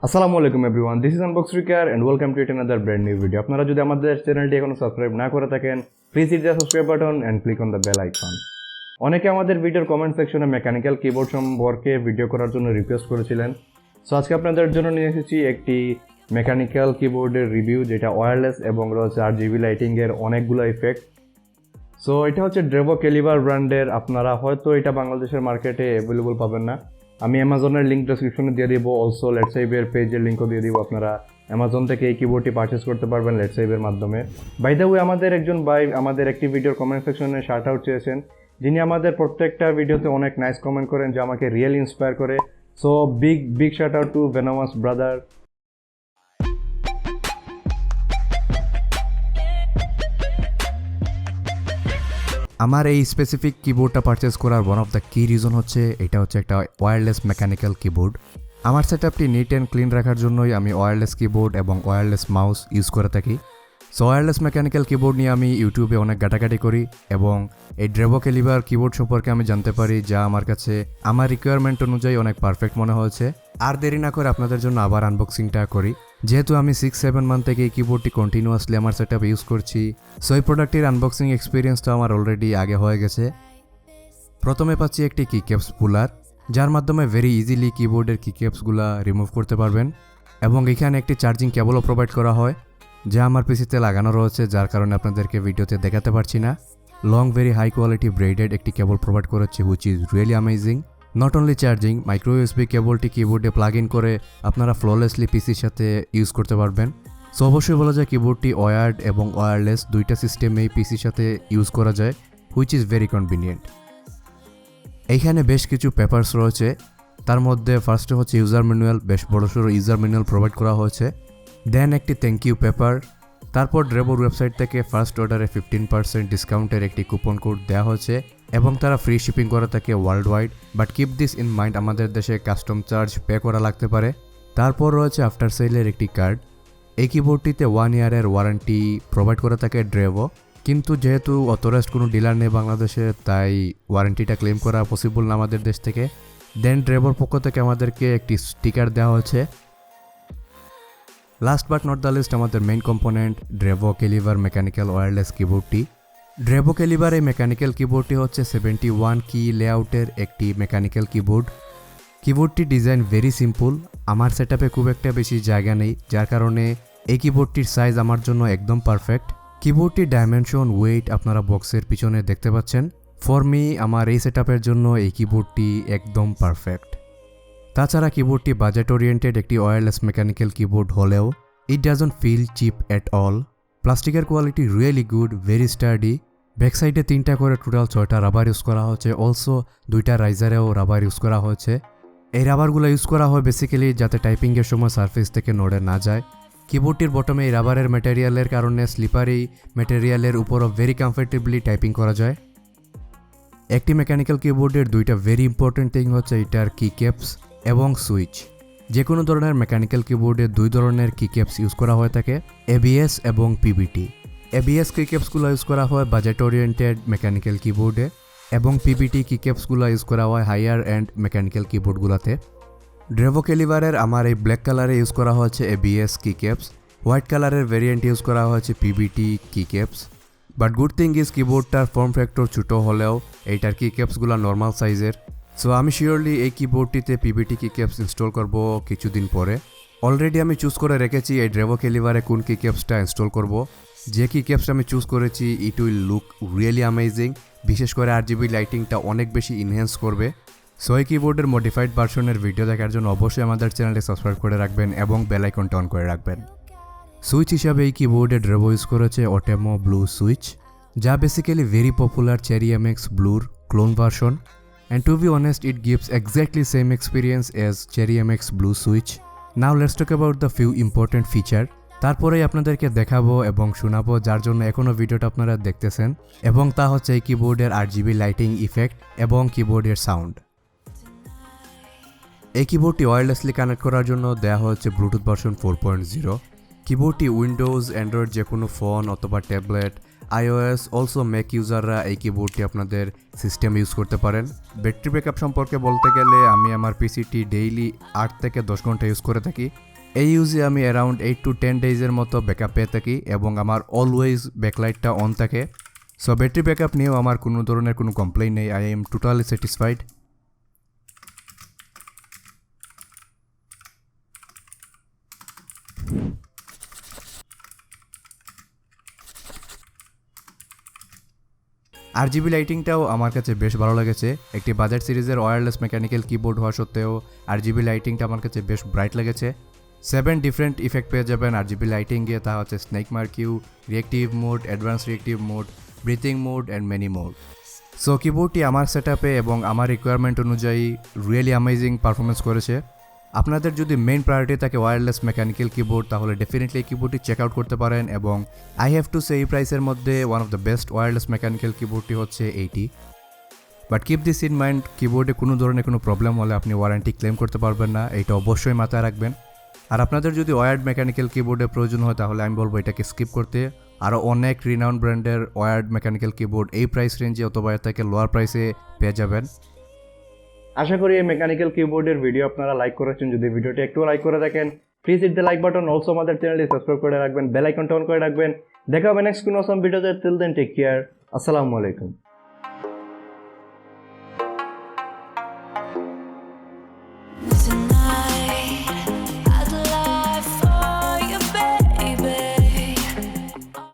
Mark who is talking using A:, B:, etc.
A: আসসালামু আলাইকুম everyone, this is Unbox Ricker and welcome to it another brand new video. আপনারা যদি আমাদের চ্যানেলটি এখনো সাবস্ক্রাইব না করে থাকেন, please hit the subscribe button and click on the bell icon. অনেকে আমাদের ভিডিওর কমেন্ট সেকশনে মেকানিক্যাল কিবোর্ড সম্পর্কে ভিডিও করার জন্য রিকোয়েস্ট করেছিলেন। সো আজকে আপনাদের জন্য নিয়ে এসেছি একটি মেকানিক্যাল কিবোর্ডের রিভিউ, যেটা ওয়্যারলেস এবং রয়েছে RGB লাইটিংয়ের অনেকগুলো ইফেক্ট। সো এটা হচ্ছে ড্রেভো ক্যালিবার ব্র্যান্ডের। আপনারা হয়তো এটা বাংলাদেশের মার্কেটে অ্যাভেলেবল পাবেন না। আমি অ্যামাজনের লিঙ্ক ডেসক্রিপশনে দিয়ে দিব, অলসো লেটসাইবের পেজের লিঙ্কও দিয়ে দিব। আপনারা অ্যামাজন থেকে এই কিবোর্ডটি পারচেস করতে পারবেন লেটসাইবের মাধ্যমে। বাই দ্য ওয়ে, আমাদের একজন ভাই আমাদের একটি ভিডিওর কমেন্ট সেকশনে শার্ট আউট চেয়েছেন, যিনি আমাদের প্রত্যেকটা ভিডিওতে অনেক নাইস কমেন্ট করেন, যা আমাকে রিয়েলি ইন্সপায়ার করে। So big shirt out to venomous brother.
B: আমার এই স্পেসিফিক কিবোর্ডটা পারচেস করার ওয়ান অফ দ্য কি রিজন হচ্ছে এটা হচ্ছে একটা ওয়্যারলেস মেকানিক্যাল কিবোর্ড। আমার সেটআপটি নিট অ্যান্ড ক্লিন রাখার জন্যই আমি ওয়্যারলেস কিবোর্ড এবং ওয়্যারলেস মাউস ইউজ করে থাকি। সো ওয়্যারলেস মেকানিক্যাল কিবোর্ড নিয়ে আমি ইউটিউবে অনেক ঘাটাঘাটি করি এবং এই ড্রেভো ক্যালিবার কিবোর্ড সম্পর্কে আমি জানতে পারি, যা আমার কাছে আমার রিকোয়ারমেন্ট অনুযায়ী অনেক পারফেক্ট মনে হয়েছে। আর দেরি না করে আপনাদের জন্য আবার আনবক্সিংটা করি। যেহেতু আমি 6-7 মান্থ থেকে এই কিবোর্ডটি কন্টিনিউয়াসলি আমার সেটআপ ইউজ করছি, সো এই প্রোডাক্টের আনবক্সিং এক্সপিরিয়েন্সটা আমার অলরেডি আগে হয়ে গেছে। প্রথমে পাচ্ছি একটি কিক্যাপস পুলার, যার মাধ্যমে ভেরি ইজিলি কিবোর্ডের কিক্যাপসগুলো রিমুভ করতে পারবেন। এবং এখানে একটি চার্জিং কেবলও প্রোভাইড করা হয়, যা আমার পিসিতে লাগানো রয়েছে, যার কারণে আপনাদেরকে ভিডিওতে দেখাতে পারছি না। Long very high quality braided একটি কেবল প্রোভাইড করেছে, which is really amazing. Not only charging, micro USB কেবলটি কিবোর্ডে প্লাগ ইন করে আপনারা ফ্ললেসলি পিসির সাথে ইউজ করতে পারবেন। সো অবশ্যই বলা যায় কিবোর্ডটি ওয়্যার্ড এবং ওয়্যারলেস দুইটা সিস্টেমেই পিসির সাথে ইউজ করা যায়, হুইচ ইজ ভেরি কনভিনিয়েন্ট। এইখানে বেশ কিছু পেপারস রয়েছে, তার মধ্যে ফার্স্টে হচ্ছে ইউজার ম্যানুয়াল, বেশ বড়সড় ইউজার ম্যানুয়াল প্রোভাইড করা হয়েছে। দেন একটি থ্যাংক ইউ পেপার। তারপর ড্রেভোর ওয়েবসাইট থেকে ফার্স্ট অর্ডারে 15% ডিসকাউন্টের একটি কুপন কোড দেওয়া হয়েছে এবং তারা ফ্রি শিপিং করে থাকে world wide. But keep this in mind, আমাদের দেশে কাস্টম চার্জ পে করা লাগতে পারে। তারপর রয়েছে আফটার সেলের একটি কার্ড। এই কিবোর্ডটিতে 1 ইয়ারের ওয়ারেন্টি প্রোভাইড করে থাকে ড্রেভো, কিন্তু যেহেতু অথরাইজড কোনো ডিলার নেই বাংলাদেশে, তাই ওয়ারেন্টিটা ক্লেম করা পসিবল না আমাদের দেশ থেকে। দেন ড্রেভোর পক্ষ থেকে আমাদেরকে একটি স্টিকার দেওয়া হয়েছে। Last but not the least, আমাদের main component Drevo Calibur mechanical wireless কিবোর্ডটি। ড্রেভো ক্যালিবার এই মেকানিক্যাল কিবোর্ডটি হচ্ছে 71 কি লেআউটের একটি মেকানিক্যাল কিবোর্ড। কিবোর্ডটি ডিজাইন ভেরি সিম্পল। আমার সেটআপে খুব একটা বেশি জায়গা নেই, যার কারণে এই কিবোর্ডটির সাইজ আমার জন্য একদম পারফেক্ট। কিবোর্ডটির ডাইমেনশন, ওয়েট আপনারা বক্সের পিছনে দেখতে পাচ্ছেন। ফর মি, আমার এই সেটআপের জন্য এই কিবোর্ডটি একদম পারফেক্ট। তাছাড়া কিবোর্ডটি বাজেট ওরিয়েন্টেড একটি ওয়্যারলেস মেকানিক্যাল কিবোর্ড হলেও it doesn't feel cheap at all. প্লাস্টিকের quality really good, very sturdy. ব্যাকসাইডে 3টা করে টোটাল 6টা রাবার ইউজ করা হয়েছে, অলসো 2টা রাইজারেও রাবার ইউজ করা হয়েছে। এই রাবারগুলো ইউজ করা হয় বেসিক্যালি যাতে টাইপিংয়ের সময় সারফেস থেকে নড়ে না যায়। কিবোর্ডটির বটমে এই রাবারের ম্যাটেরিয়ালের কারণে স্লিপারি ম্যাটেরিয়ালের উপরও ভেরি কমফর্টেবলি টাইপিং করা যায়। একটি মেকানিক্যাল কিবোর্ডের 2টা ভেরি ইম্পর্টেন্ট থিং হচ্ছে এটার কিক্যাপস এবং সুইচ। যে কোনো ধরনের মেকানিক্যাল কিবোর্ডে 2 ধরনের কিক্যাপস ইউজ করা হয়ে থাকে, ABS এবং PBT। ABS কিক্যাপসগুলো ইউজ করা হয় বাজেট ওরিয়েন্টেড মেকানিক্যাল কিবোর্ডে এবং PBT কিক্যাপসগুলো ইউজ করা হয় হায়ার এন্ড মেকানিক্যাল কিবোর্ডগুলোতে। ড্রেভো ক্যালিবারের আমার এই ব্ল্যাক কালারে ইউজ করা হয়েছে ABS কিক্যাপস, হোয়াইট কালারের ভেরিয়েন্ট ইউজ করা হয়েছে PBT কিক্যাপস। বাট গুড থিং ইজ কিবোর্ডটার ফর্ম ফ্যাক্টর ছোটো হলেও এইটার কিক্যাপসগুলো নর্মাল সাইজের। সো আমি শিওরলি এই কিবোর্ডটিতে PBT কিক্যাপস ইনস্টল করব কিছুদিন পরে। অলরেডি আমি চুজ করে রেখেছি এই ড্রেভো ক্যালিবারে কোন কিক্যাপসটা ইনস্টল করব। যে কিক্যাপসটা আমি চুজ করেছি it will look really amazing, বিশেষ করে RGB লাইটিংটা অনেক বেশি ইনহ্যান্স করবে। সো এই কিবোর্ডের মডিফাইড ভার্সনের ভিডিও দেখার জন্য অবশ্যই আমাদের চ্যানেলটি সাবস্ক্রাইব করে রাখবেন এবং বেল আইকনটা অন করে রাখবেন। সুইচ হিসাবে এই কিবোর্ডে ড্রেভো ইউজ করেছে অটেমো ব্লু সুইচ, যা basically very popular cherry MX ব্লুর clone version. And to be honest, it gives exactly same experience as Cherry MX Blue Switch. Now let's talk about the few important feature. তারপরেই আপনাদেরকে দেখাবো এবং শোনাবো যার জন্য এখনও ভিডিওটা আপনারা দেখতেছেন, এবং তা হচ্ছে এই কিবোর্ডের RGB লাইটিং ইফেক্ট এবং কিবোর্ডের সাউন্ড। এই কিবোর্ডটি ওয়্যারলেসলি কানেক্ট করার জন্য দেওয়া হচ্ছে ব্লুটুথ ভার্সন 4.0। কিবোর্ডটি উইন্ডোজ, অ্যান্ড্রয়েড যে কোনো ফোন অথবা ট্যাবলেট iOS অলসো ম্যাক ইউজাররা এই কিবোর্ডটি আপনাদের সিস্টেম ইউজ করতে পারেন। ব্যাটারি ব্যাকআপ সম্পর্কে বলতে গেলে আমি আমার পিসিটি ডেইলি 8 থেকে 10 ঘন্টা ইউজ করে থাকি। এই ইউজে আমি অ্যারাউন্ড 8 to 10 ডেজের মতো ব্যাকআপ পেয়ে থাকি এবং আমার অলওয়েজ ব্যাকলাইটটা অন থাকে। সো ব্যাটারি ব্যাকআপ নিয়েও আমার কোনো ধরনের কোনো কমপ্লেইন নেই। I am totally satisfied. RGB লাইটিংটাও আমার কাছে বেশ ভালো লেগেছে। একটি বাজেট সিরিজের ওয়্যারলেস মেকানিক্যাল কিবোর্ড হওয়া সত্ত্বেও RGB লাইটিংটা আমার কাছে বেশ ব্রাইট লেগেছে। 7 ডিফারেন্ট ইফেক্ট পেয়ে যাবেন RGB লাইটিংয়ে, তা হচ্ছে snake marquee, reactive mode, advance reactive mode, breathing mode and many mode. So কিবোর্ডটি আমার সেটআপে এবং আমার রিকোয়ারমেন্ট অনুযায়ী রিয়েলি অ্যামেজিং পারফরমেন্স করেছে। আপনাদের যদি মেইন প্রায়োরিটি থাকে ওয়্যারলেস মেকানিক্যাল কিবোর্ড, তাহলে ডেফিনেটলি এই কিবোর্ডটি চেক আউট করতে পারেন। এবং আই হ্যাভ টু সে এই প্রাইসের মধ্যে one of the best wireless mechanical কিবোর্ডটি হচ্ছে এইটি। But keep this in mind, কিবোর্ডে কোনো ধরনের কোনো প্রবলেম হলে আপনি ওয়ারেন্টি ক্লেম করতে পারবেন না, এটা অবশ্যই মাথায় রাখবেন। আর আপনাদের যদি ওয়্যার্ড মেকানিক্যাল কিবোর্ডের প্রয়োজন হয় তাহলে আমি বলবো এটাকে স্কিপ করতে। আরও অনেক রিনাউন্ড ব্র্যান্ডের ওয়্যার্ড মেকানিক্যাল কিবোর্ড এই প্রাইস রেঞ্জে অথবা এর থেকে লোয়ার প্রাইসে পেয়ে যাবেন।
A: আশা করি এই মেকানিক্যাল কিবোর্ডের ভিডিও আপনারা লাইক করেছেন। যদি ভিডিওটি একটু লাইক করে দেখেন, please hit the like button. Also আমাদের চ্যানেলটি সাবস্ক্রাইব করে রাখবেন, বেল আইকনটা অন করে রাখবেন। দেখা হবে নেক্সট কোনো অসম ভিডিওতে। টিল দেন টেক কেয়ার, আসসালামু আলাইকুম।